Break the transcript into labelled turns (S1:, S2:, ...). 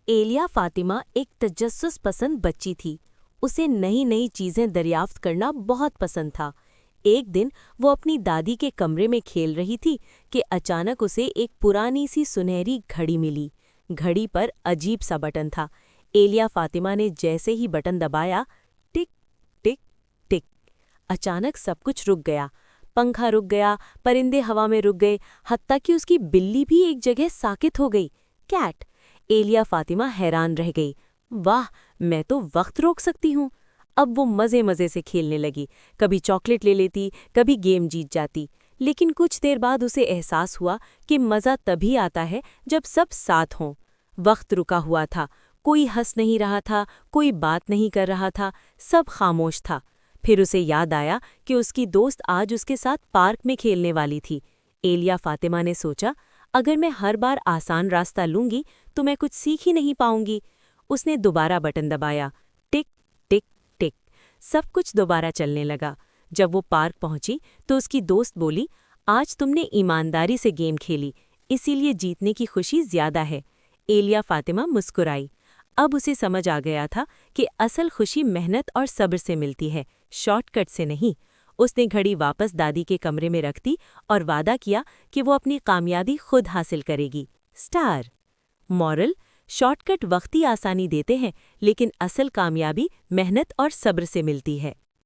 S1: एलिया फातिमा एक तजस्सुस पसंद बच्ची थी। उसे नई नई चीजें दरियाफ्त करना बहुत पसंद था। एक दिन वो अपनी दादी के कमरे में खेल रही थी कि अचानक उसे एक पुरानी सी सुनहरी घड़ी मिली। घड़ी पर अजीब सा बटन था। एलिया फातिमा ने जैसे ही बटन दबाया, टिक टिक टिक, अचानक सब कुछ रुक गया। पंखा रुक गया, परिंदे हवा में रुक गए, हत्ता कि उसकी बिल्ली भी एक जगह साकित हो गई। कैट। एलिया फातिमा हैरान रह गई। वाह, मैं तो वक्त रोक सकती हूँ। अब वो मज़े मज़े से खेलने लगी। कभी चॉकलेट ले लेती, कभी गेम जीत जाती। लेकिन कुछ देर बाद उसे एहसास हुआ कि मज़ा तभी आता है जब सब साथ हों। वक्त रुका हुआ था, कोई हंस नहीं रहा था, कोई बात नहीं कर रहा था, सब खामोश था। फिर उसे याद आया कि उसकी दोस्त आज उसके साथ पार्क में खेलने वाली थी। एलिया फातिमा ने सोचा, अगर मैं हर बार आसान रास्ता लूंगी तो मैं कुछ सीख ही नहीं पाऊंगी। उसने दोबारा बटन दबाया, टिक टिक टिक, सब कुछ दोबारा चलने लगा। जब वो पार्क पहुंची तो उसकी दोस्त बोली, आज तुमने ईमानदारी से गेम खेली, इसीलिए जीतने की खुशी ज्यादा है। एलिया फातिमा मुस्कुराई। अब उसे समझ आ गया था कि असल खुशी मेहनत और सब्र से मिलती है, शॉर्टकट से नहीं। उसने घड़ी वापस दादी के कमरे में रख दी और वादा किया कि वो अपनी कामयाबी खुद हासिल करेगी। स्टार। मॉरल: शॉर्टकट वक्ती आसानी देते हैं, लेकिन असल कामयाबी मेहनत और सब्र से मिलती है।